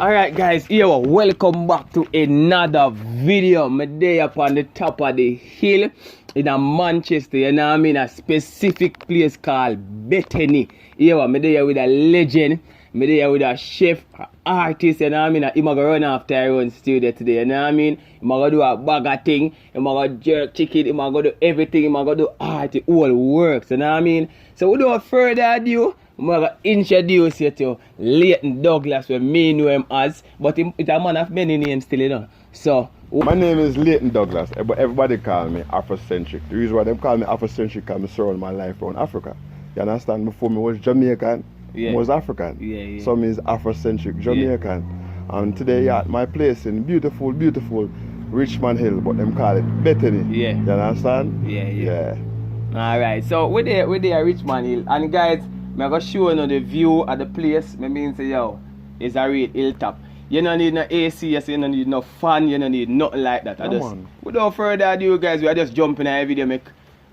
Alright guys, here welcome back to another video. I'm there up on the top of the hill in Manchester, you know what I mean? A specific place called Bethany. Here I'm there with a legend. I'm there with a chef, an artist, you know what I mean? I'm going to run off Tyrone studio today, you know what I mean? I'm going to do a bag of thing, I'm going to jerk chicken, I'm going to do everything, I'm going to do art, it all works, you know what I mean? So without further ado, I'm going to introduce you to Leighton Douglas, where me know him as, but it's a man of many names still, you know. So, my name is Leighton Douglas, but everybody call me Afrocentric. The reason why they call me Afrocentric is because I surround my life around Africa. You understand? Before me was Jamaican, I was African. So me is Afrocentric Jamaican. And today at my place in beautiful Richmond Hill, but them call it Bethany. You understand? Alright, so we're there at Richmond Hill, and guys, I'm going to show you the view of the place. I mean, say, yo, it's a real hilltop. You don't need no AC, you don't need no fan, you don't need nothing like that. Without further ado, guys, we are just jumping in a video, make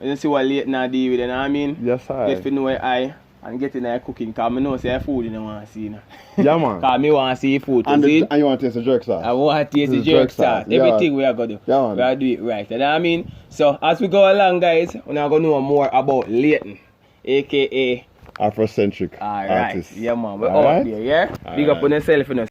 you see what Leighton I do with it, you know what I mean? Yes, sir. If you know where I and get in there cooking, because I know say food you don't want to see. You know? Yeah, man. Because I want to see food. And you want to taste the jerk sauce? I want to taste the jerk sauce. Everything we are going to do. Yeah, we are do it right, you know what I mean? So, as we go along, guys, we're going to know more about Leighton, a.k.a. Afrocentric artist. Yeah, man. We're out there, yeah? Big up on yourself, you know.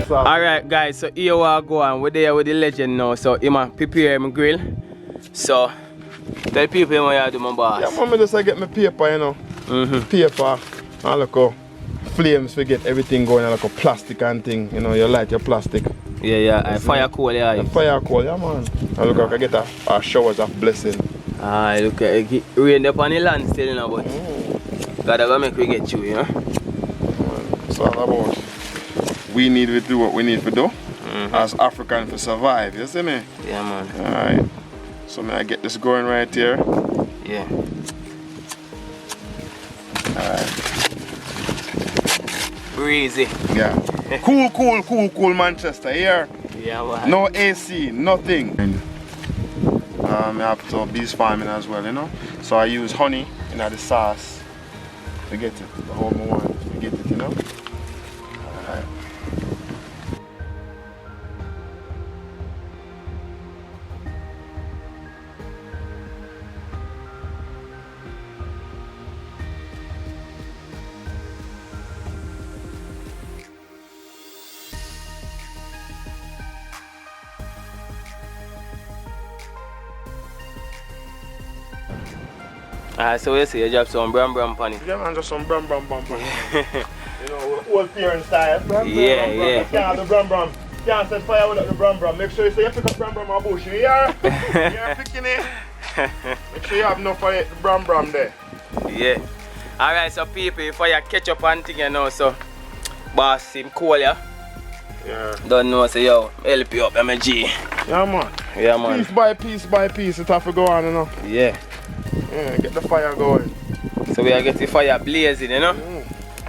Alright guys, so here we go and we're there with the legend now. So he might prepare my grill. So tell people what you do, my boss. Yeah, man, just get my paper, you know. Paper and look how flames, we get everything going, like a plastic and thing, you know, you light your plastic. Yeah, fire coal, yeah. Fire coal, yeah, man. And look, I can get a showers of blessing. Look, it rain up on the land still, you know, but gotta go make we get you, you know. It's all about we need to do what we need to do as Africans to survive, you see me? Yeah, man. Alright. So may I get this going right here? Yeah. Alright. Breezy. Yeah. Cool Manchester here. Yeah, man. No AC, nothing. I have to bees farming as well, you know. So I use honey in the sauce to get it, the whole one to get it, you know. Alright. Alright, so you see you drop some bram pan it. Yeah man, just some bram pan it. You know, old parent style. Bram. Yeah. You can't have the bram. You can't set fire without the bram. Make sure you say you pick up bram on bush. You hear? You're picking it. Make sure you have enough for the bram there. Yeah. Alright, so people, if you catch up and thing you know, so boss him call ya. Yeah. Don't know, say yo, help you up, MG. Yeah man. Yeah man. Piece by piece, it have to go on, you know. Yeah. Yeah, get the fire going. So we are getting the fire blazing, you know.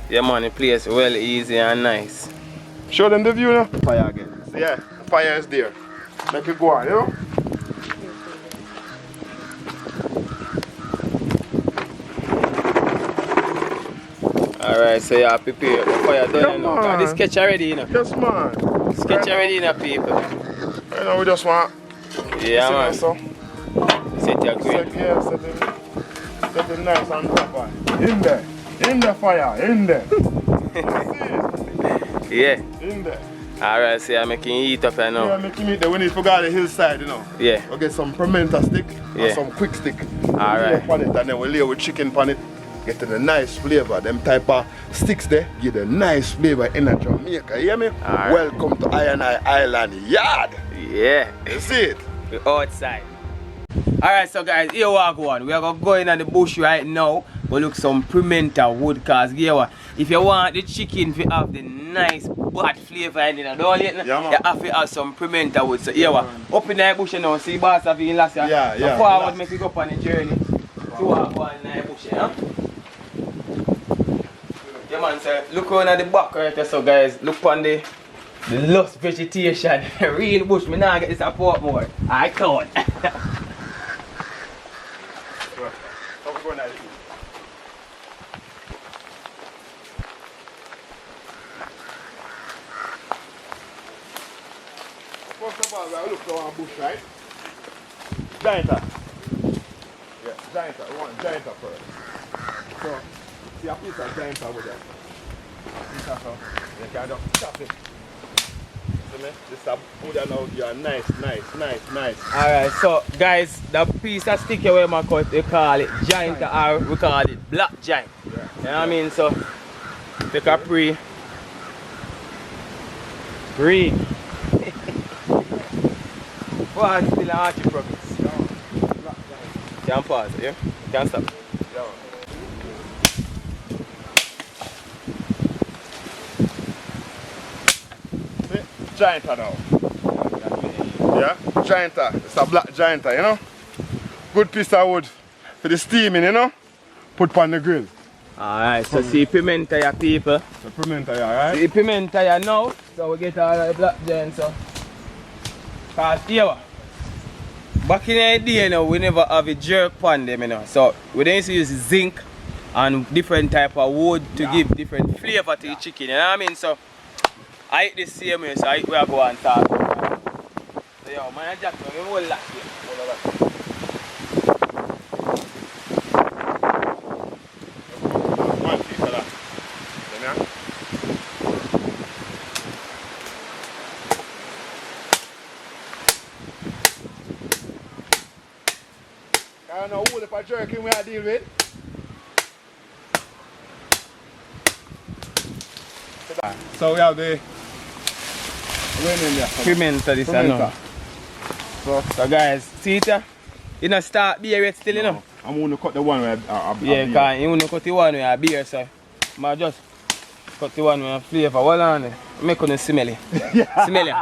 Yeah man, the place well easy and nice. Show them the view now. Fire again. So yeah, the fire is there. Make it go on, you know. Alright, so you prepare the fire done, you know. Got the sketch already, you know. Yes man. Sketch already, you know, people. You know, we just want. Yeah man. So. Set your green. Set it nice and proper. In there. In the fire. In there. Yeah. In there. Alright, so you're making heat up, you know. Yeah, making heat there. We need to go to the hillside, you know. Yeah. We'll get some pimento stick and some quick stick. Alright. And then we'll lay with chicken on it. Get the nice flavor. Them type of sticks there give the nice flavor in Jamaica. You hear me? Right. Welcome to I Island Yard. Yeah. You see it? We're outside. Alright, so guys, here we are going. We are going to go in the bush right now. Go look some pimento wood, cause here what? If you want the chicken to have the nice bad flavor in it, don't you have to have some pimento wood. So here what? Up in the bush you know, see boss have been last year. So forward make you go on the journey. To walk go in the bush, you know? Yeah man, so look around at the back right there, so guys, look on the lush vegetation. Real bush, me now get this support more. I can't. First of all, I look for one bush, right? Gianta. Yeah, gianta. We want gianta first. So, see a piece of gianta over there. You can just chop it. See me? This is a Buddha now. You are nice. Alright, so guys, the piece of stick where we cut, they call it giant or we call it black giant. Yeah. You know what I mean? So, take a green. What still an archie progress? Can't pause, yeah? Can't stop. Gianta now. Yeah? Gianta. It's a black gianta, you know? Good piece of wood for the steaming, you know? Put on the grill. Alright, so see pimento ya people. The pimento ya, right? See pimento ya now. So we get all the black giant, so. Cause here, back in the day, you know, we never have a jerk pan them, you know. So we then used to use zinc and different type of wood to give different flavor to the chicken, you know what I mean? So I eat the same way, so I eat where I go and talk. So yo, man, Jack, give me all that here. One piece of that. I don't know who the jerking we are deal with. So we have the Pimento this I know. So guys, see it? You know start beer yet still, you know? I'm going to cut the one where yeah, because you want to cut the one where I beer, so I just cut the one where I flavor. Hold on, make it smell it. Smell it.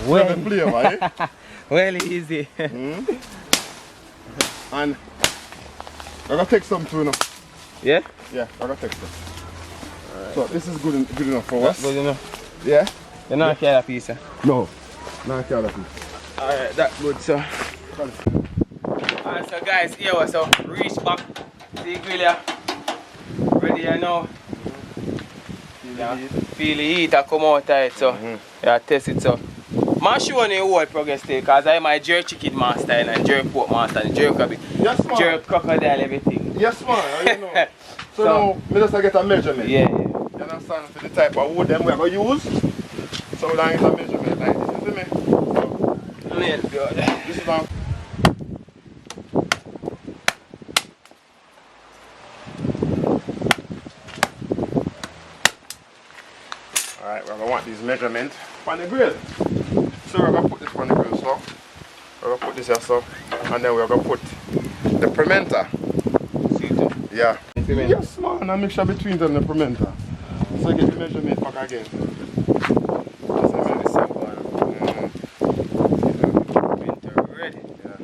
Well, flavor, eh? Well easy. And I'm going to take some too, you know. Yeah? Yeah, I'm going to take some. Right. So this is good enough for us. Good enough. Yeah? You're not carrying a piece, No, not carrying a piece. Alright, that's good, so. Alright, so guys, here we so reach back to the grill here. Ready here now. Feel the heat come out of it, so yeah, test it so. I'm showing you whole progress today because I'm my jerk chicken master and jerk pork master and jerk rabbit. Yes, man. Jerk crocodile, everything. Yes, man. You know. So now, I just get a measurement. Yeah. You understand? For the type of wood them we're going to use. So we're going to get a measurement like this. You see me? So, Let's go. this is now. Alright, we're gonna want these measurements on the grill. So we're gonna put this on the grill, so we're gonna put this here, so, and then we're gonna put the pimento. Yeah. Yes, man, a mixture between them the pimento. So get the measurement back again. Ready? Yeah.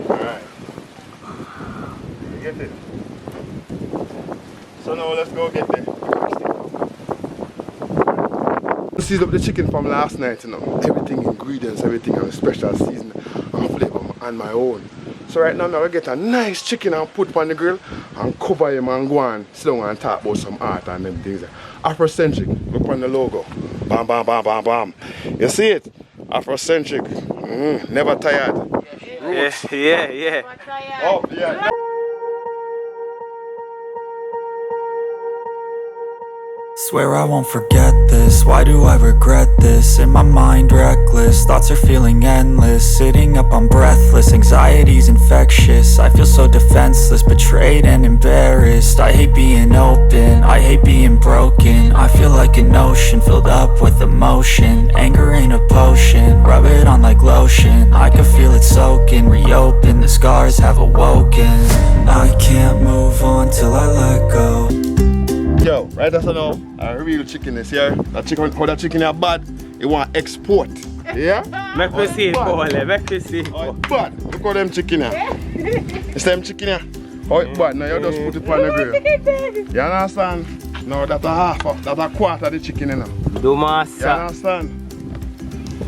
Alright. You get it? So now let's go get the season up the chicken from last night, you know. Everything, ingredients, everything, and special season and flavor and my own. So right now I'm gonna get a nice chicken and put on the grill and cover him and go and sit down and talk about some art and them things. Afrocentric, look on the logo. Bam, bam, bam, bam, bam. You see it? Afrocentric. Never tired. Roots. Yeah. Oh, yeah. Swear I won't forget this, why do I regret this? In my mind reckless, thoughts are feeling endless. Sitting up I'm breathless, anxiety's infectious. I feel so defenseless, betrayed and embarrassed. I hate being open, I hate being broken. I feel like an ocean filled up with emotion. Anger ain't a potion, rub it on like lotion. I can feel it soaking, reopen, the scars have awoken. I can't move on till I let go. Yo, right after now, a real chicken is here. That chicken, how that chicken is bad, it want export. Yeah? Make me see it, Paul. Make me see it. Oh, it's bad. Look how them chicken here. It's them chicken here. Oh, it's bad. Now you just put it on the grill. You understand? Now that's a half, that's a quarter of the chicken you know. Do massa. You understand?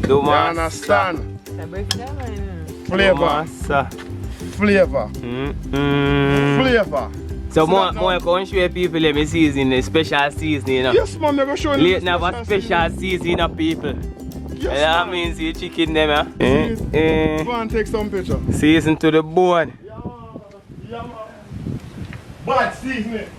Do massa. You understand? Flavor. Flavor. Flavor. So more can show people let me season the special seasoning, you know. Yes, man, I'm show you. Late have a special seasoning of people. Yes, that means the chicken them, Go and take some picture. Season to the bone. Yeah, man. Bad seasoning.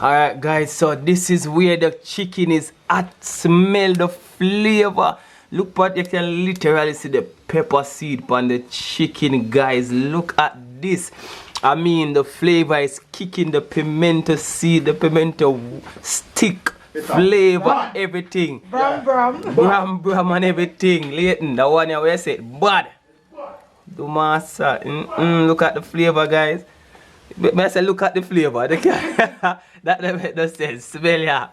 Alright guys, so this is where the chicken is at. Smell the flavor. Look what you can literally see the pepper seed on the chicken, guys. Look at this. I mean the flavor is kicking, the pimento seed, the pimento stick, flavor, everything. Bram and everything. Leighton, the one where I said bad. Do massa. Look at the flavor, guys. I say look at the flavor. That make no sense. Smell ya.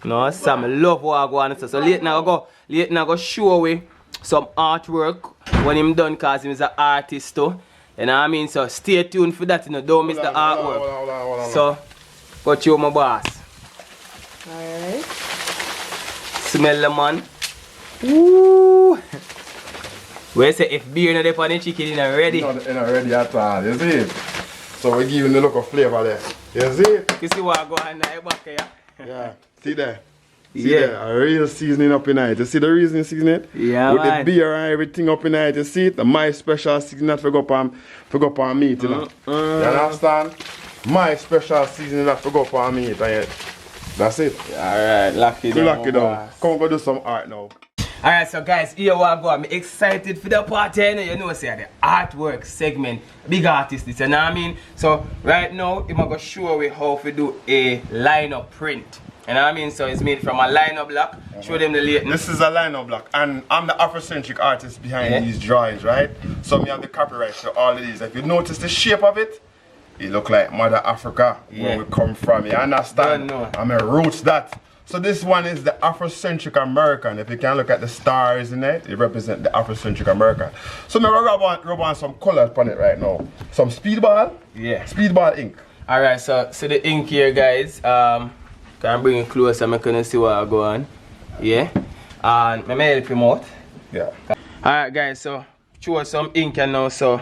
No, Sam, I love what I go on. So Leighton I go show away some artwork when him done, cause him is an artist too. You know what I mean? So stay tuned for that, you know, don't miss the artwork. Hold on. So go show my boss. Alright. Smell the man. Woo! Where say if beer not on the chicken is not ready? It's not ready at all, you see it? So we give you the look of flavor there. You see it? You see what I go on there back here? Yeah. See there? See there? A real seasoning up in it. You see the reason seasoning? Yeah, with man. the beer and everything up in it. You see it? My special seasoning that forgot on meat, you know. You understand? My special seasoning that forgot on meat. That's it. Alright, lock it So down. lock it down. Come on, go do some art now. Alright, so guys, here we go. I'm excited for the party. You know, say the artwork segment. Big artist, this, you know what I mean? So, right now, I'm going to show you how to do a lino print. You know what I mean? So, it's made from a lino block. Show them the Leighton. This is a lino block, and I'm the Afrocentric artist behind these drawings, right? So, me have the copyright to all of these. If you notice the shape of it, it look like Mother Africa, where we come from. You understand? I'm a roots that. So this one is the Afrocentric American. If you can look at the stars in it, it represents the Afrocentric American. So I'm gonna rub on some colors on it right now. Some speedball. Yeah. Speedball ink. Alright, so the ink here, guys. Can I bring it closer? I'm gonna see what I go on. Yeah. And let me help him out. Yeah. Alright, guys. So show some ink and now. So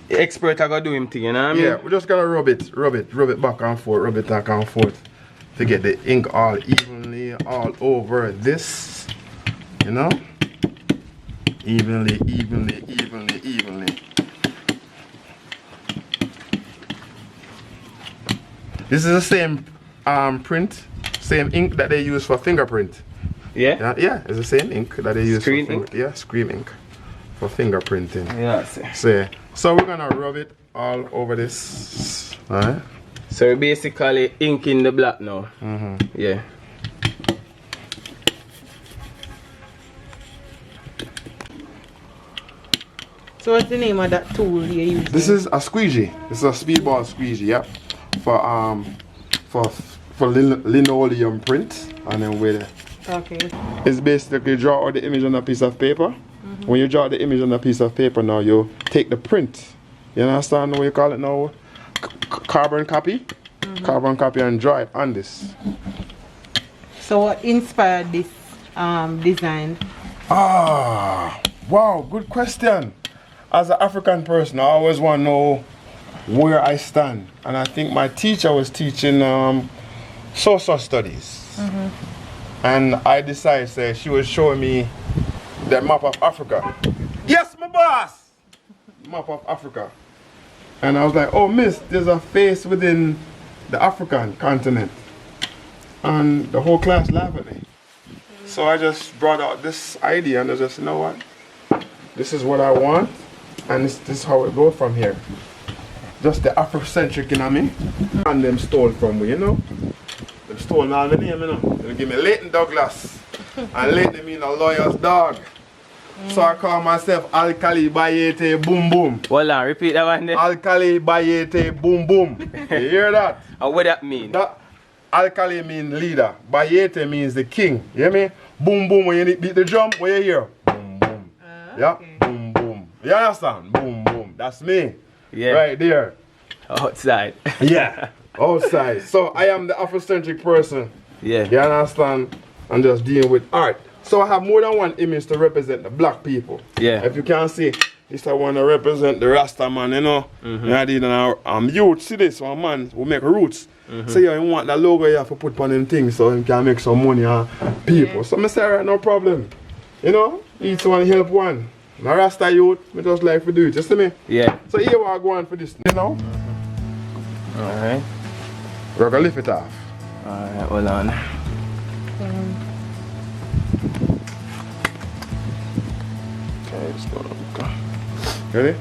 the expert are gonna do him thing. You know what I mean? Yeah. We're just gonna rub it back and forth, rub it back and forth. to get the ink all evenly all over this, you know, evenly. This is the same print, same ink that they use for fingerprint. Yeah? Yeah, it's the same ink that they use Screen for ink? Yeah, screen ink for fingerprinting. Yeah. So we're gonna rub it all over this. Alright? So we're basically inking the black now. Yeah. So what's the name of that tool you use? This is a squeegee. This is a speedball squeegee, yep. For linoleum print, and then with it. Okay. It's basically draw out the image on a piece of paper. When you draw the image on a piece of paper now, you take the print. You understand what you call it now? Carbon copy. Carbon copy and draw it on this. So what inspired this design? Wow, good question. As an African person, I always want to know where I stand. And I think my teacher was teaching social studies. And I decided, say, she was showing me the map of Africa. Yes, my boss! Map of Africa. And I was like, oh, miss, there's a face within the African continent. And the whole class laughed at me. So I just brought out this idea and I just, you know what? This is what I want. And this is how it goes from here. Just the Afrocentric, you know what I mean? And them stole from me, you know? Them stole all my name, you know? They give me Leighton Douglas. And Leighton mean a lawyer's dog. So I call myself Alkali Bayete Boom Boom. Hold on, repeat that one there. Alkali Bayete Boom Boom. You hear that? And what that mean? That Alkali means leader. Bayete means the king. You hear me? Boom boom when you beat the drum, what you hear? Boom boom. Yeah? Okay. Boom boom. You understand? Boom boom. That's me. Yeah. Right there. Outside. Yeah. Outside. So I am the Afrocentric person. Yeah. You understand? I'm just dealing with art. So I have more than one image to represent the black people. Yeah. If you can see, this I want to represent the Rasta man, you know. I did youth, see this one man who make roots. So you want that logo you have to put on them things so you can make some money on people. Yeah. So I say, right, no problem. You know, each one help one. The Rasta youth, I just like to do it, you see me? Yeah. So here we are going for this, you know. Alright. We're gonna lift it off. Alright, hold on. Ready?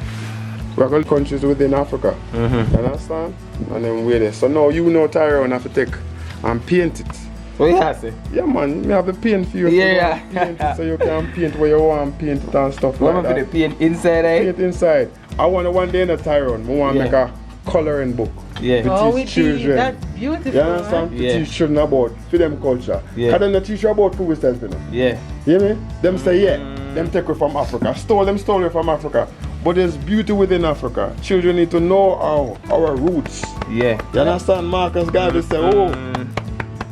We're going to countries within Africa. You understand? And then we're there. So now you know Tyrone have to take and paint it. What you have to say? Yeah man, me have the paint for you. Yeah. So, paint it so you can paint where you want, paint it and stuff like What that. for the paint inside, eh? Paint inside. I want to one day in a Tyrone, I want to make a coloring book. Yeah. To teach children. That's beautiful. You understand? Right? Yeah. To teach children about for them culture. Yeah. Because them not teach you about food styles, you know. Yeah. You hear me? Them say yeah, them take it from Africa. Stole it from Africa. But there's beauty within Africa. Children need to know our roots. Yeah. You understand? Marcus Garvey say, oh.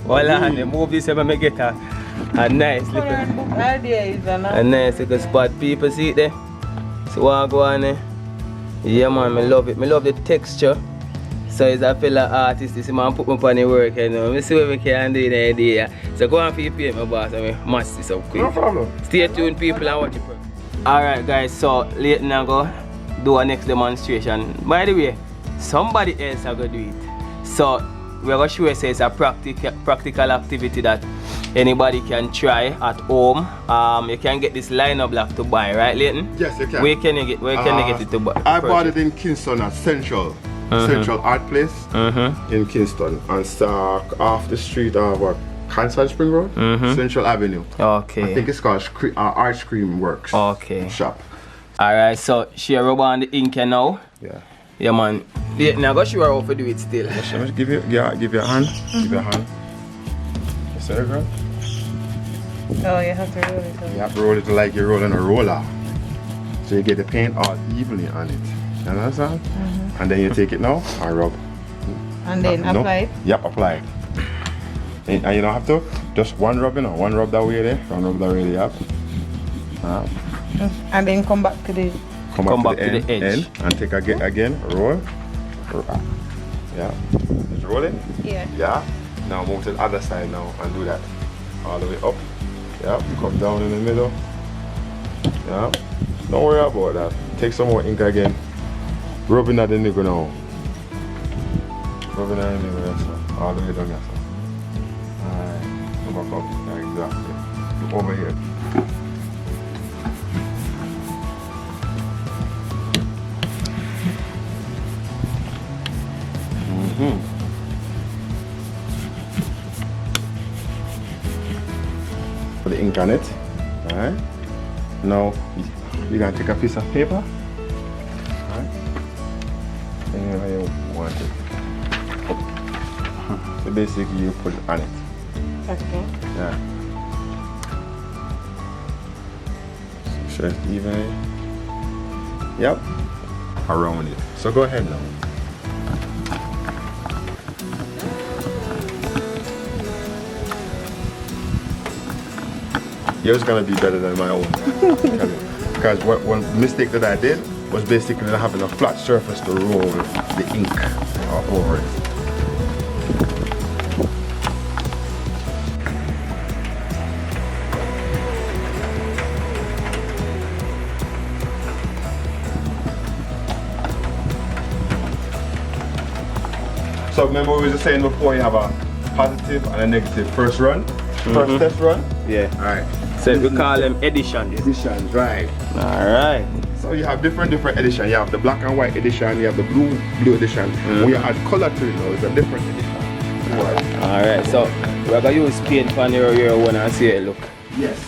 Hold on, the movie said I get a nice little Coloring book idea is a nice little spot. People see it there. So what I go on there? Yeah man, I love it. I love the texture. So as a fellow artist, this man put me on the work, you know. I see what we can do in the idea. So go on for your paint, my boss, and we must see some quick. No problem. Stay tuned people and watch it. Alright guys, so later now go do our next demonstration. By the way, somebody else are going to do it. So we're going to show you it's a practical activity that anybody can try at home. You can get this liner block to buy, right Leighton? Yes, you can. Where can you get it to buy? I bought it in Kingston at Central Art Place in Kingston. And off the street of Kansas Spring Road, Central Avenue. Okay. I think it's called Art Cream Works. Okay. Shop. Alright, so she rub on the ink now. Yeah. Yeah man. Yeah, now go show her how to do it still. Let me give you a hand. Give you a hand. You see it, girl? Oh, you have to roll it out. You have to roll it like you're rolling a roller. So you get the paint all evenly on it. You understand? And then you take it now and rub. And then apply it? Yep, apply it. And you don't have to. Just one rub, you know. One rub that way there. One rub that way there. And then come back to the... Come back to the edge. And take again. Roll. Yeah. Just roll it. Yeah. Yeah. Now move to the other side now and do that. All the way up. Yeah, come down in the middle. Yeah. Don't worry about that. Take some more ink again. Rubbing at the nigga now. Rubbing at the nigga, that's all. All the way down there. Alright. Come back up. Yeah, exactly. Look over here. Put the ink on it. Alright. Now you're gonna take a piece of paper. Alright. Anywhere you want it. So basically you put it on it. Okay. Yeah. So it's evenly. Yep. Around it. So go ahead now. Yours gonna be better than my own. Because one mistake that I did was basically having a flat surface to roll the ink over it. So remember we were just saying before, you have a positive and a negative first run, first test run? Yeah. Alright. So we call them editions. Editions, right. Alright. So you have different editions. You have the black and white edition, you have the blue edition. When you add color to it now, it's a different edition. Alright, so we're gonna use paint on your one and see it look. Yes.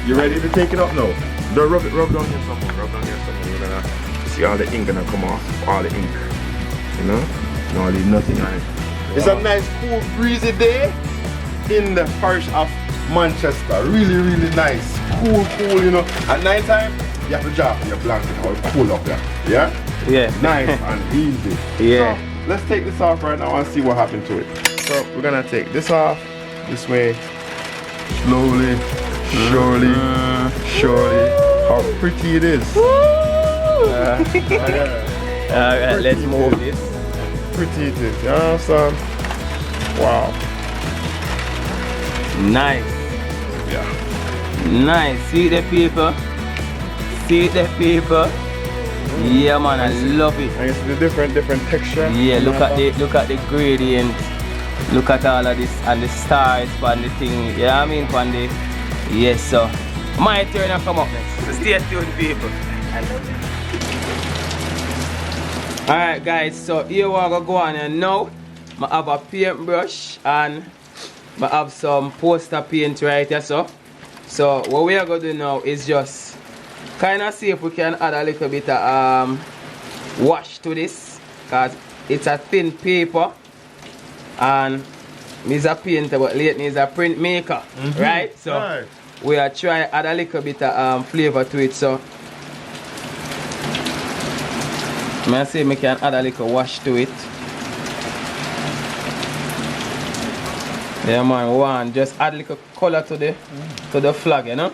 You ready to take it up now? Don't rub down here somewhere, rub down here somewhere. You're gonna see all the ink gonna come off, all the ink. You know? No, leave nothing on it. It's a nice cool breezy day in the parish of Manchester. Really, really nice. Cool, you know. At night time, you have to drop your blanket or cool up there. Yeah? Yeah. Nice and easy. Yeah. So, let's take this off right now and see what happened to it. So we're gonna take this off this way. Slowly, surely. How pretty it is. Alright, let's move this. Pretty it is, you understand? Wow. Nice. Yeah. Nice. See the paper? See the paper? Yeah man, I love it. And you see the different texture? Yeah, look at the gradient. Look at all of this and the stars on the thing. Yeah, I mean on the yes sir. My turn to come up next. So stay tuned people. Alright guys, so here we're gonna go on and now I have a paintbrush and I have some poster paint right here so what we are gonna do now is just kinda see if we can add a little bit of wash to this because it's a thin paper and me's a painter but lately is a printmaker, right? So we are trying to add a little bit of flavor to it so I say I can add a little wash to it. Yeah man, one just add a little color to the flag, you know?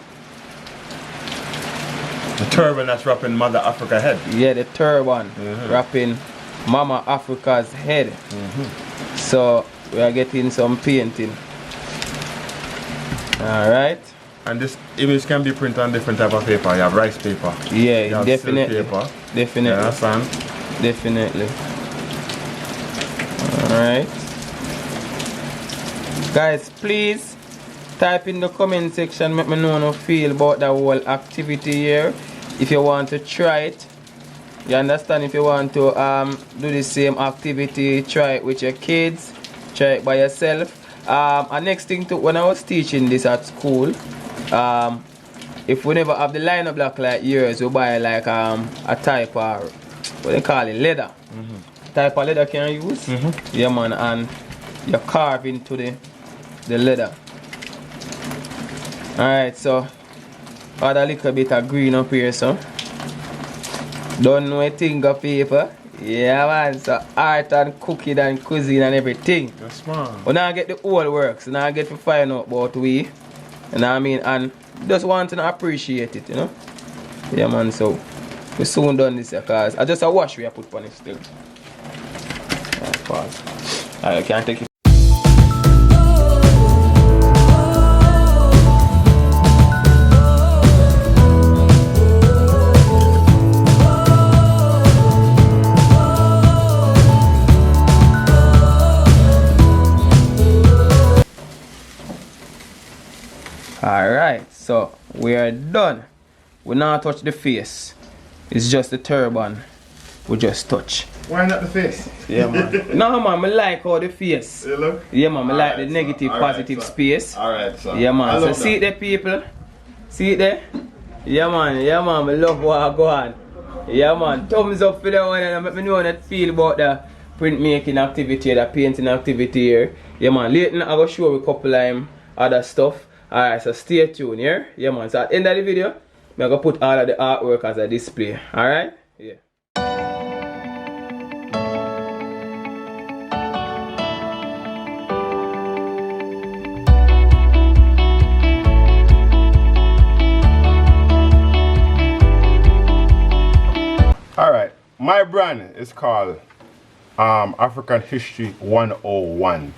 The turban that's wrapping Mother Africa head. Yeah, the turban wrapping Mama Africa's head. So we are getting some painting. Alright. And this image can be printed on different type of paper. You have rice paper. Yeah, definitely. Paper. Definitely. You understand? Definitely. Alright. Guys, please type in the comment section, let me know how you feel about the whole activity here. If you want to try it. You understand? If you want to do the same activity, try it with your kids, try it by yourself. And next thing too, when I was teaching this at school, if we never have the liner block like yours, we buy like a type of what they call it, leather. Type of leather can you use? Yeah man, and you carve into the leather. Alright, so add a little bit of green up here, so don't know a thing of paper. Yeah man, so art and cooking and cuisine and everything. That's smart. But now I get the whole works, now I get to find out about we. You know what I mean? And just want to appreciate it, you know? Yeah man, so we soon done this because I just a wash we have put on it still. Alright, pause. Alright, I can't take it. Alright, so we are done. We now touch the face. It's just the turban. We just touch. Why not the face? Yeah, man. No, man, I like how the face. You look? Yeah, man, I like the Alright, negative, so. positive Alright, so. space. Alright, so. Yeah, man. So see it there, people. See it there? Yeah, man. Yeah, man. I love what I go on. Yeah, man. Thumbs up for that one, and let me know how that feel about the printmaking activity, the painting activity here. Yeah, man. Later, I'm gonna show you a couple of other stuff. Alright, so stay tuned here. Yeah, man. So at the end of the video, I'm gonna put all of the artwork as a display. Alright? Yeah. Alright, my brand is called African History 101.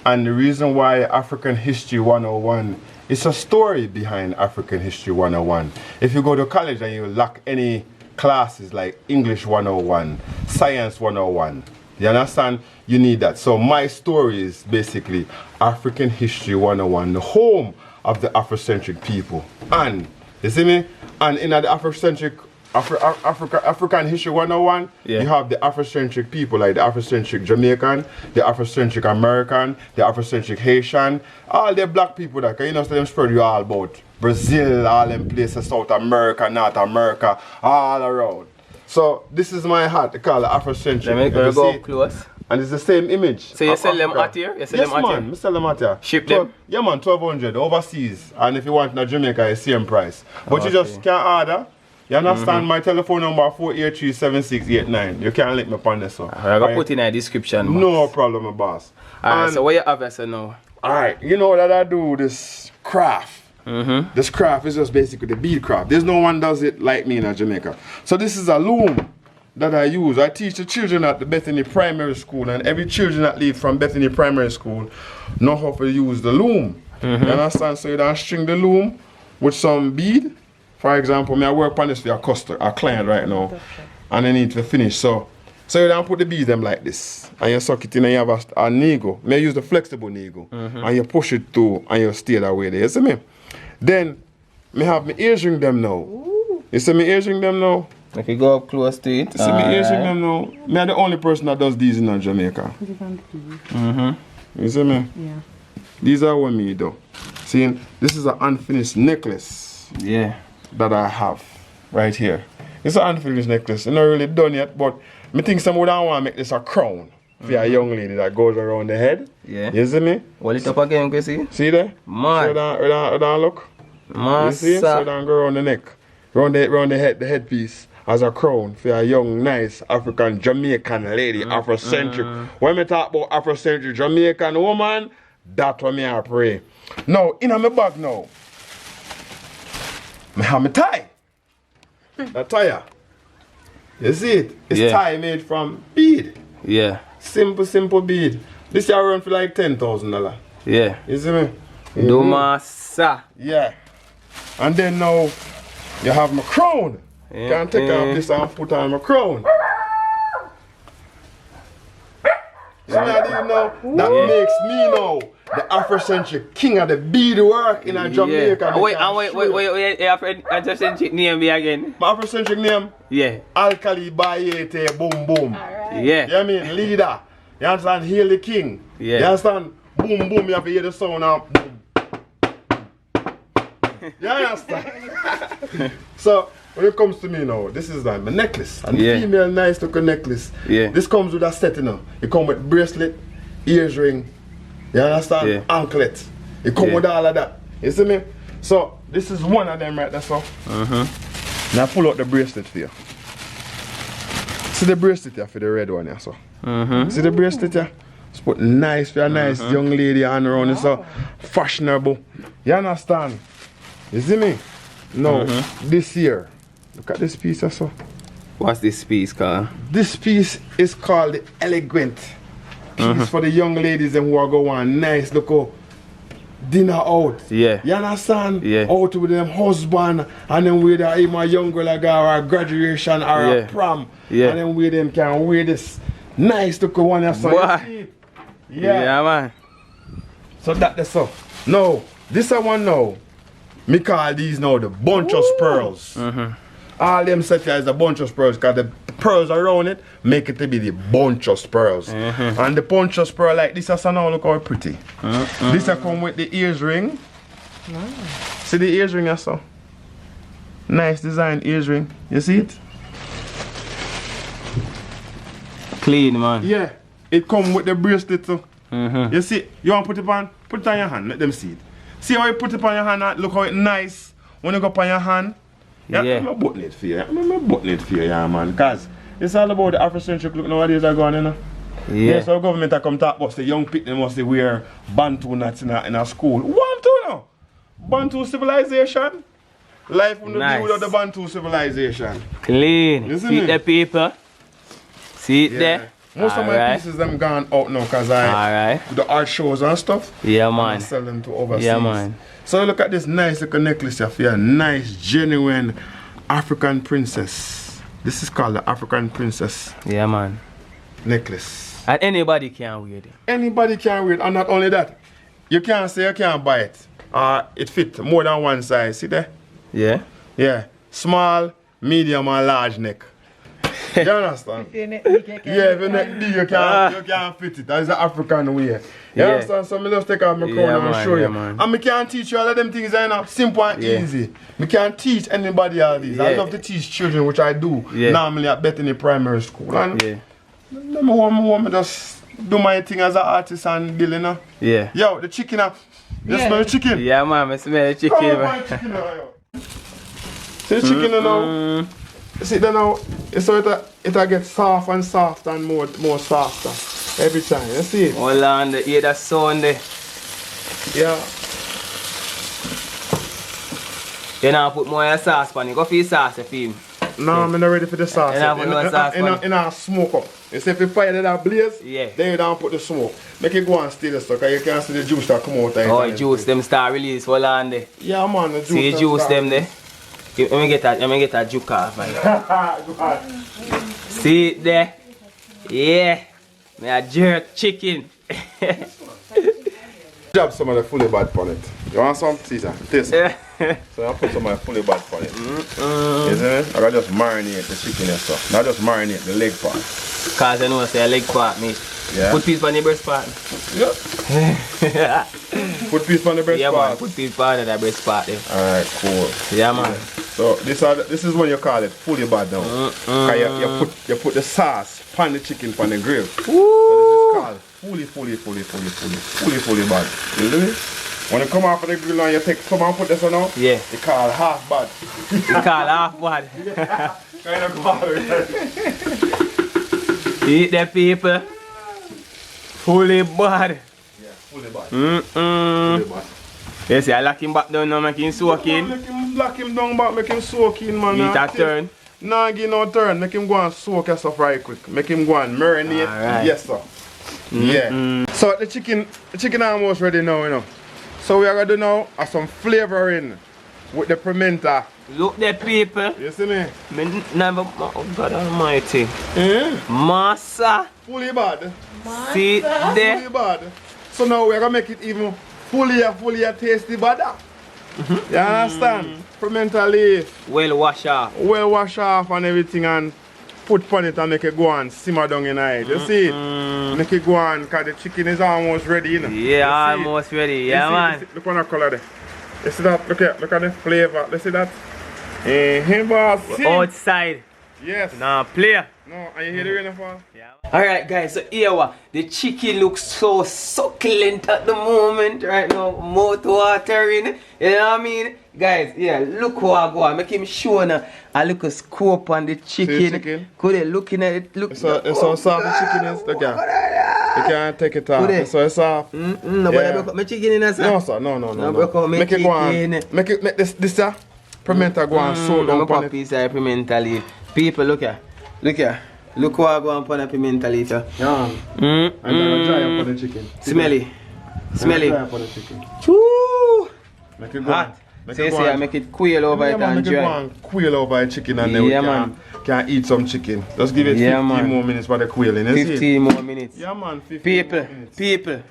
And the reason why African History 101 is a story behind African History 101. If you go to college and you lack any classes like English 101, Science 101, you understand? You need that. So my story is basically African History 101, the home of the Afrocentric people. And, you see me? And in the Afrocentric African History 101, you have the Afrocentric people like the Afrocentric Jamaican, the Afrocentric American, the Afrocentric Haitian, all the black people that, you know, so them spread you all about Brazil, all them places, South America, North America, all around. So this is my hat, they call it Afrocentric. Let me go close. And it's the same image. So you sell them out here? You sell them out here? I sell them out here. Ship them? Yeah man, 1200 overseas. And if you want in Jamaica, it's same price. But you just can't order. You understand? My telephone number 483-7689. You can't link me upon this one. I'm going to put in the description box. No problem, my boss. Alright, so what you have here now? Alright, you know that I do this craft. This craft is just basically the bead craft. There's no one does it like me in Jamaica. So this is a loom that I use. I teach the children at the Bethany Primary School, and every children that leave from Bethany Primary School know how to use the loom. You understand? So you don't string the loom with some bead. For example, I work on this for a client right now, and I need to finish. So you don't put the beads them like this, and you suck it in, and you have a needle. I use the flexible needle, and you push it through, and you stay that way there. You see me? Then I have my ears ring them now. You see me ears ring them now? If you go up close to it. You see me ears ring them now? I'm the only person that does these in Jamaica. You see me? Yeah. These are what me do. See, this is an unfinished necklace. Yeah. That I have right here. It's an unfinished necklace. It's not really done yet, but I think someone would want to make this a crown for a young lady that goes around the head. Yeah. You see me? Hold it up again, can you see? See there? Man. So down look. Man. You see? So down go around the neck. Around the headpiece as a crown for a young, nice African Jamaican lady, Afrocentric. When we talk about Afrocentric Jamaican woman, that's what me I pray. Now, in my bag now, I have my tie. That tie. You see it? It's tie made from bead. Yeah. Simple bead. This year run for like $10,000. Yeah. You see me? Do massa. Yeah. And then now you have my crown. Can take off this and put on my crown. You know, that makes me now the Afrocentric king of the beadwork in Jamaica. Wait, Afrocentric name me again. My Afrocentric name? Yeah. Alkali Bayete Boom Boom. Right. Yeah. You mean leader? You understand? Hail the king. Yeah. You understand? Boom boom, you have to hear the sound now. Boom. You understand? So when it comes to me now, this is my necklace. And the female nice looking necklace. Yeah. This comes with a set, you know. It comes with bracelet, ears ring, you understand? Yeah. Anklet. It comes with all of that. You see me? So this is one of them right there, so. Now pull out the bracelet for you. See the bracelet here for the red one here, so. See the bracelet here? It's put nice for a nice young lady on around. It's so fashionable. You understand? You see me? No, this here. Look at this piece also. What's this piece called? This piece is called the elegant piece for the young ladies who are going nice look dinner out. Yeah. You understand? Yeah. Out with them husband and then with a young girl or a graduation or a prom. Yeah. And then with them can wear this nice look one. Yeah. Yeah, man. So that's so. No, this one now. Me call these now the bunch of pearls. All them set here is a bunch of pearls because the pearls around it make it to be the bunch of pearls. And the bunch of pearl like this, so now look how pretty. This will come with the ears ring. See the ears ring also? Nice design ears ring. You see it? Clean, man. Yeah. It come with the bracelet too. You see? You want to put it on? Put it on your hand. Let them see it. See how you put it on your hand? Look how it nice when you go up on your hand. Yeah, I'm button it for you. I'm button it for you, yeah, man. Because it's all about the Afrocentric look nowadays are going, you know. Yeah. So government are come talk about the young people must wear Bantu nuts in a school. Bantu now. Bantu civilization. Life wouldn't be without the Bantu civilization. Clean. See the people. See it there. Most of my pieces them gone out now because I the art shows and stuff. Yeah, man. I sell them to overseas. Yeah, man. So look at this nice little necklace here, a nice genuine African princess. This is called the African princess. Yeah, man. Necklace. And anybody can wear it. Anybody can wear it, and not only that, you can't say you can't buy it. It fit more than one size. See there? Yeah. Yeah. Small, medium, and large neck. You understand? If your neck big, you can if your neck big, you can't fit it. That is the African way. You understand? So I just take off my crown and show you. And I can't teach you all of them things, you know, simple and easy. I can't teach anybody all these. I love to teach children, which I do normally at Bethany Primary School. And I want to just do my thing as an artist and build, you know? Yeah. Yo, the chicken, you smell the chicken? Yeah, man, I smell the chicken. Come on, chicken now, see the chicken now? See that now, so it gets soft and soft and more softer every time. You see it? Hold on, hear that sound there. Yeah. You know, put more sauce on it. Go for your sauce, you feel me? No, I'm not ready for the sauce. You know, put no sauce on it. In a smoke up. You see if you fire that blaze, then you don't put the smoke. Make it go and stay the stuff because you can see the juice that come out. Oh, the juice them start release. Hold on there. Yeah, man, the juice. See the juice them there? Let me get that juke off, man. See it there? Yeah. Me a jerk chicken. Drop some of the fully bad on it. You want some, Caesar? Taste it. So I put some of the fully bad on it. You see me? I gotta just marinate the chicken and stuff. Not just marinate the leg part. Cause I know I say a leg part, mate. Yeah. Put piece on the breast part. Yeah. Put piece on the breast part. Man, put piece part of that breast part there. Alright, cool. Yeah, man. So this is what you call it, fully bad now. You put the sauce on the chicken on the grill. So this is called fully bad. You know me? When you come off of the grill and you come and put this on now, you call half bad. You call half bad. Kind of call it. Eat the people. Fully bad. Yeah, fully bad. Fully bad. You see, I lock him back down now, make him soak in. Lock him down back, make him soak in, man. Eat a turn. Nah, give no turn. Make him go and soak your stuff right quick. Make him go and marinate. Right. Yes, sir. Yeah. So the chicken almost ready now, you know. So we are gonna do now some flavoring with the pimento. Look the people. You see me? Never, oh God Almighty. Massa. Fully bad. See there. Fully bad. So now we are gonna make it even fully tasty bad. You understand? Pimento leaf. Well wash off. Well wash off and everything and put on it and make it go and simmer down in it. You see it? Make it go on because the chicken is almost ready, you know. Yeah, almost ready. Yeah, man. Look on the color there. You see that? Look at the flavor. You see that? Boss. Outside. Yes. Nah, player. No, and you hear the rain fall? Yeah. Alright guys, so here what? The chicken looks so succulent at the moment right now. Mouth watering. You know what I mean? Guys, yeah, look how I go. Make him show now. I look a scope on the chicken. Could they looking at it? Look. It's so soft the chicken is. Look at. You can't take it off. It's so soft. No, but I broke up my chicken in there, sir. No, sir. No. Make it go on. Make this sir. Pimento go on so down on it. Piece of pimento leaf. People, look here. Look how I go on the pimento leaf. Yeah. I'm gonna dry up on the chicken. Smelly. Dry up on the chicken. Woo! Make it go on. Make it quail over it and dry. Make it go on quail over the chicken and then we can eat some chicken. Just give it 15 more minutes for the quailing. 15 more minutes. Yeah man, 15 more minutes. People.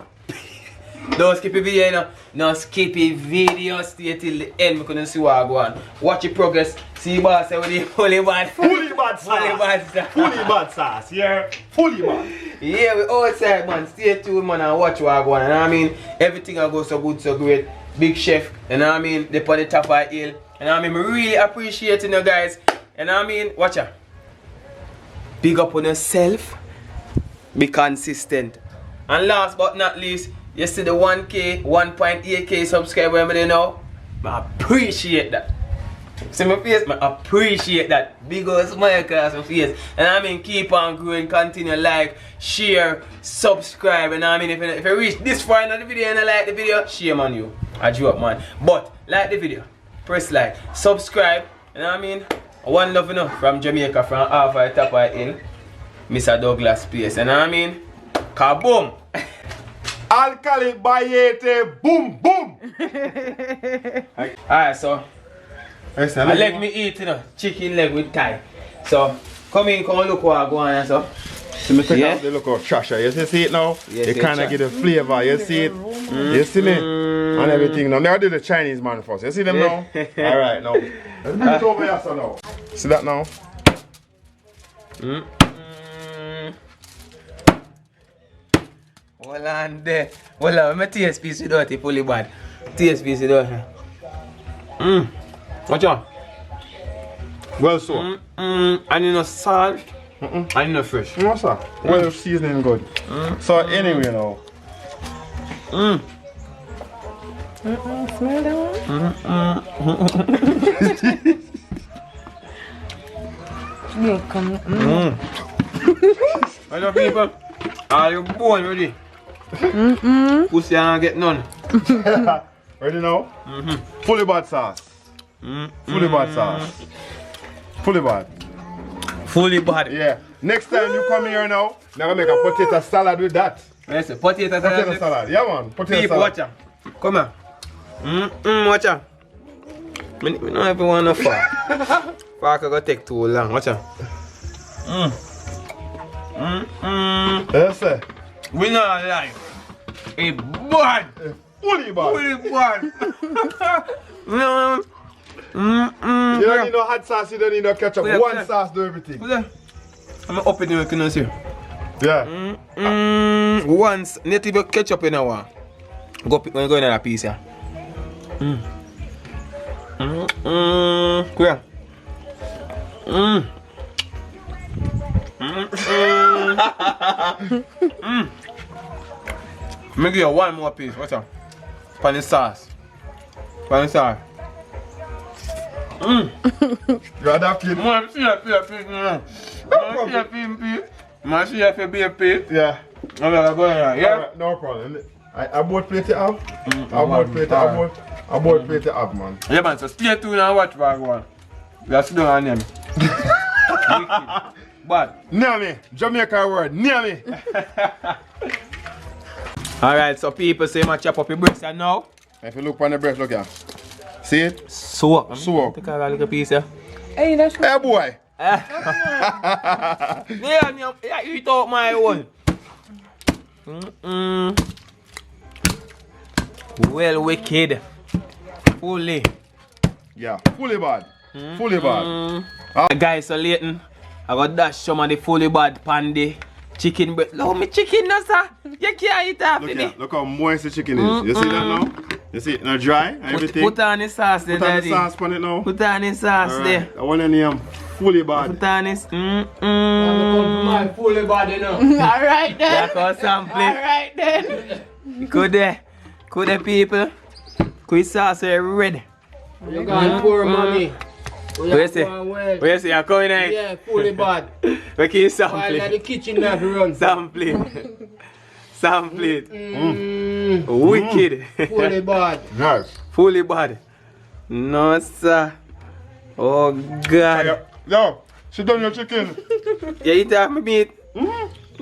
Don't skip a video, you know. No skip a video. Stay till the end. We couldn't see what I go on. Watch your progress. See boss with the fully bad. Fully bad sauce. Fully bad sauce. Fully bad sauce. Yeah. Fully bad. Yeah, we outside, man. Stay tuned, man, and watch what I go on. And I mean, everything will go so good, so great. Big chef. And I mean, they put the top of the hill. And I mean, we really appreciate you guys. And I mean, watch out. Big up on yourself. Be consistent. And last but not least, you see the 1K, 1.8K subscriber you know. I appreciate that. See my face? I appreciate that. Big old smile across my face. And I mean, keep on growing, continue like, share, subscribe. And I mean, if you reach this far in the video and I like the video, shame on you. I drew up, man. But like the video, press like, subscribe. And I mean, one love enough from Jamaica, from half the top of the hill, Mr. Douglas place. And I mean, kaboom! Alkali bayete boom boom. Alright, so I let me eat, you know, chicken leg with Thai. So come in, come look what I go on and so. See me take out the look of trash. You see it now? Yes, you kind of get the flavor. You see it? You see me? And everything. Now, I do the Chinese man first. You see them now? Alright, now. Let's move it over here, so now. See that now? Hold on there. Hold on, my taste piece without it fully bad. Taste piece without it. Watch out. Well, so. And you know salt. And you know fresh. No, sir. Well, seasoning good. So, anyway, now. Smell that one? Yeah, come. Hello people. Are you born ready? Pussy and get none. Ready now? Fully bad sauce. Fully bad sauce. Fully bad. Fully bad. Yeah. Next time you come here now, I'm gonna make a potato salad with that. Yes, potato salad. Potato salad. Yeah, man. Potato People, salad. watch out. Come here. Watch out. We don't even want to far. Far can go take too long. Watch out. Yes, sir. We not lie. A bad. Fully bad. Fully bad. You don't need no hot sauce, you don't need no ketchup. Yeah, One yeah. sauce do everything. I'm up in the can see. Yeah. Once native ketchup in our go pick when you go in a piece here. Clear. Let me give you one more piece. What's up? Pan the sauce. Pan the sauce. You are that kid? Man, see a piece. Man, see a piece. Yeah. I'm gonna go in here. Yeah? Alright, no problem. I both plate it up. I both plate it up, man. Yeah, man, so stay tuned and watch what I go on. We are sitting on them. But Near me. Jamaican word. Near me. alright, so people say my chop up your breast and now. If you look on the breast, look here. See it? So So. take a little piece here. Hey, that's Hey, boy. Yeah, you talk my own. Well, wicked. Fully. Yeah. Fully bad. Fully bad. Guys, so Leighton, I got dash some of the fully bad pandy chicken breast. Look me chicken now, sir. You can't eat half Look of here. it. Look how moist the chicken is. You see that now? You see it now dry and everything? Put on the sauce there, Put on the daddy. sauce on it now. Put on the sauce there. I want to name fully bad. Put on this. my fully body now. Alright then. That's our sampling. Alright then. Good there. Good there, people. Quick sauce red. You got poor mommy. Where you see? Where you see? I'm coming in. Yeah, fully bad. We keep While at the sampling. kitchen not run. Sampling. Sampling. Wicked. Fully bad. Nice. Fully bad. No, sir. Oh, God. Yo, sit down your chicken. You eat half my meat.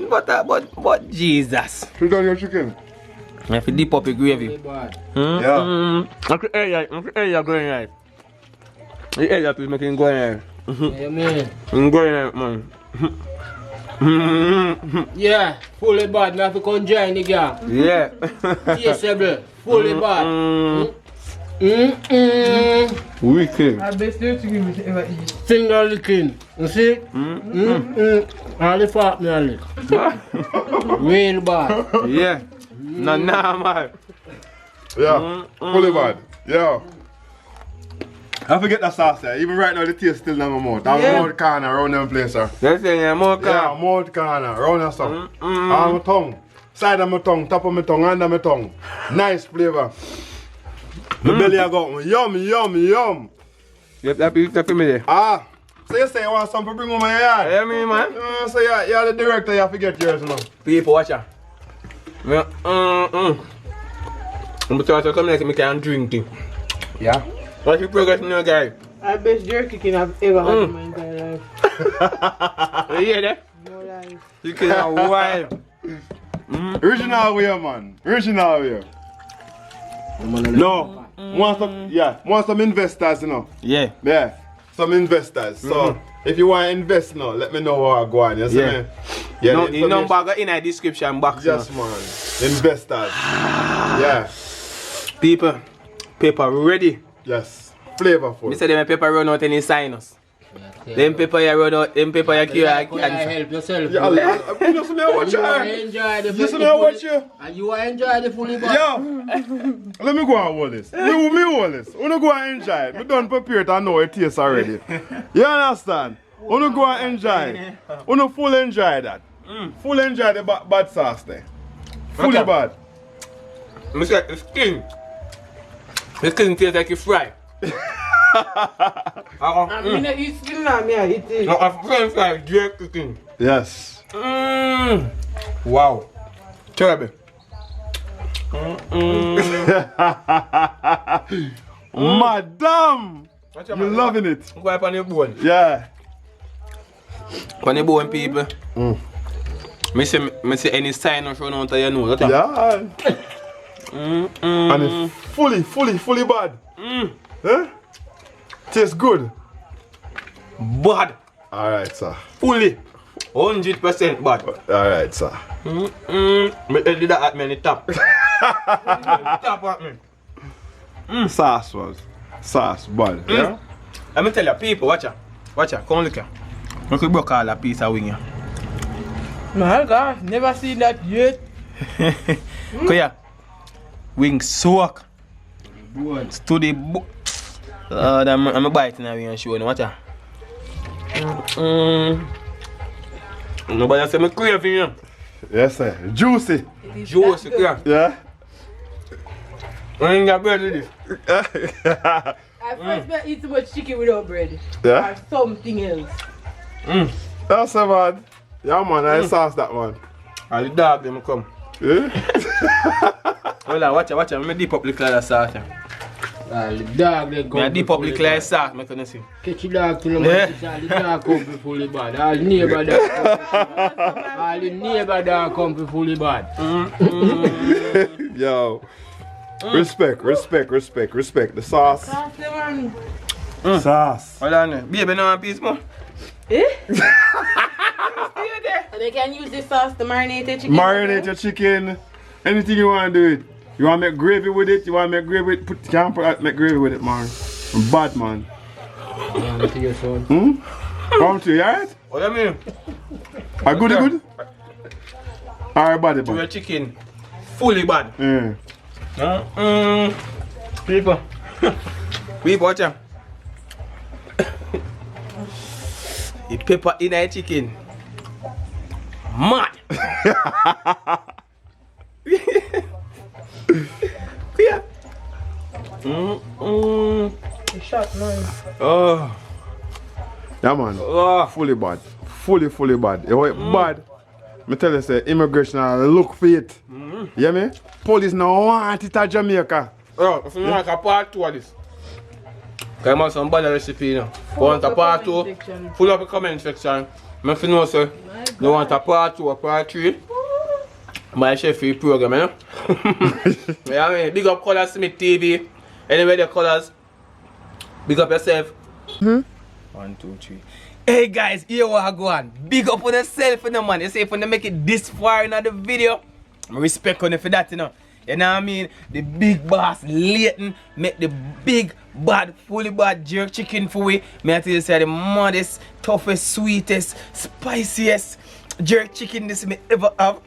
But Jesus. Sit down your chicken. I have to dip up the gravy. Fully bad. Yeah. Look at area going right. The area is making going right. Yeah, man. I'm going right, man. Yeah, fully bad. Me have to come join the gang. Yeah. Tasteable, fully bad. Wicked. I best chicken we ever eat. Finger licking. You see? All the fat me a lick. Real bad. Yeah. No, man. Yeah, fully bad. Yeah. I forget that sauce there. Even right now, the taste still in my mouth. I'm mouth corner around them place, sir. That's in your mouth. Yeah, mouth corner around that stuff. On my tongue, side of my tongue, top of my tongue, under my tongue. Nice flavor. My belly I got yum, yum, yum. Yep, that be for me there. Ah, so you say you want something to bring home my yard? Yeah, me, man. So you're the director, you have to get yours, man. People, watch out. Yeah, I'm trying to come next and can drink thing. Yeah. What's your progress now, guy? I best jerk chicken I've ever had in my entire life. You hear that? No lies. You can have wild. Original way, man. Original way. No, want some investors, you know. Yeah. Yeah, some investors. So if you want to invest now, let me know where I go on. You see me? Yeah, No, the number got in the description box. Yes, man. Investors. Yeah. People, paper ready. Yes. Flavorful. Me say them paper run out any sinus. Them paper you run out, them paper you cure You cancer. help yourself. Yeah, you know, me watch You you. enjoy the You see me watch you. And you enjoy the fully bad. Yo, let me go and hold this. Me hold this. Wanna go and enjoy it. We done prepared and know it tastes already. You understand? Wanna go and enjoy it. Wanna full enjoy that. Full enjoy the bad sauce there. Fully Okay. bad. Me say the skin tastes like you fry. I mean, it's still not me, I eat it. A French fry jerk cooking. Yes. Wow. Terrible. Madam! You loving it? Go up on your bone. Yeah. On the bone, people. Me say any sign of run out of your nose. Yeah. And it's fully bad. Huh? Tastes good. Bad. Alright, sir. Fully. 100% bad. Alright, sir. Me did that at me on the top. Top at me. Sauce was. Sauce, bad. Yeah? Let me tell you, people, watch out. Watch out, come look here. We could broke all a piece of wing here. My God, never seen that yet. Come here. Wing soak. To the I'm a biting now and showing. Watch out. Nobody say me craving you. Yes, sir. Juicy. Juicy, Yeah? I ain't got bread with this. I first met eat too much chicken without bread. Yeah? Or something else. That's so bad. Yeah, man. I sauce that one. And the dog them come. Yeah? Hold on, watch out. Let me dip up the colour sauce. The dog they go. Me dip up the colour sauce, I can see. Catch the dog till the dog come to fully bad. All the neighbor dog come to fully bad. Yo. Respect the sauce. Sauce them Sauce. Hold on, baby, no one piece more. Eh? They can use this sauce to marinate the chicken. Marinate your chicken. Anything you want to do it. You want to make gravy with it? You want to make gravy with it? Can't make gravy with it, man. Bad, man. To your son. Come to you, alright? What do you mean? Are good? Alright, body, To your bad. chicken, fully bad. Yeah. People. People, watch out. The pepper in the chicken. Mad. Yeah. Shot, man. Oh. Yeah, man. Oh. Fully bad. Fully bad. You know it bad? Me tell you, say, immigration look for it. You hear me? Police now want it at Jamaica. Oh, if you want a part 2 of this. Because I have some bad recipe, you know. Want a part 2? Full up the comment section. If you know, sir, you want a part 2 or part 3? My chef for program, you know? Yeah, I mean, big up Colors Smith TV. Anyway, the colors. Big up yourself. 1, 2, 3. Hey guys, here what I go on. Big up on yourself, you know, man. You say if you make it this far in the video, I respect on you for that, you know. You know what I mean? The big boss Leighton make the big bad, fully bad jerk chicken for we. Me I tell you say the modest, toughest, sweetest, spiciest jerk chicken this me ever have.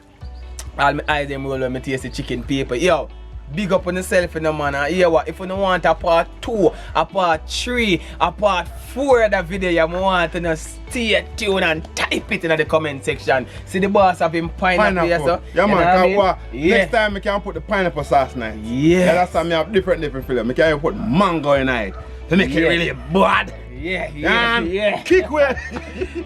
All my eyes them roll when me taste the chicken paper. Yo, big up on yourself, you know, man. And here what, if you don't want a part 2, a part 3, a part 4 of the video, you want to stay tuned and type it in the comment section. See the boss have been pineapple here, so. Yeah, man, you know next time I can put the pineapple sauce in it. Yeah. That's time I have different flavor. I can even put mango in it to make it really bad. Yeah. Kick where?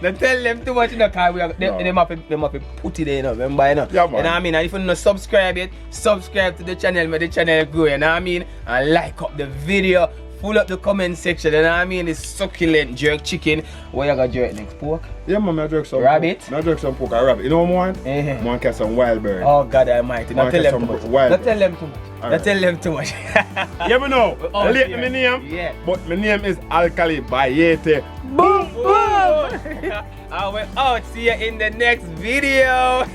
Don't tell them too much, you know, because they have to put it there, you know, remember, you know. Yeah, man. You know what I mean? And if you don't subscribe yet, subscribe to the channel, make the channel grow, you know what I mean? And like up the video, full up the comment section, you know what I mean? It's succulent jerk chicken. What you gonna jerk next? Pork? Yeah, man, I jerk some rabbit. Pork. I jerk some pork and rabbit. You know what I want? I want some wild bird. Oh, God almighty. Don't tell them too much. Don't tell them too much. Right. Don't tell them too much. Yeah, me know. Oh, Late my name. Yeah. But my name is Alkali Bayete. Boom, boom. I will out. See you in the next video.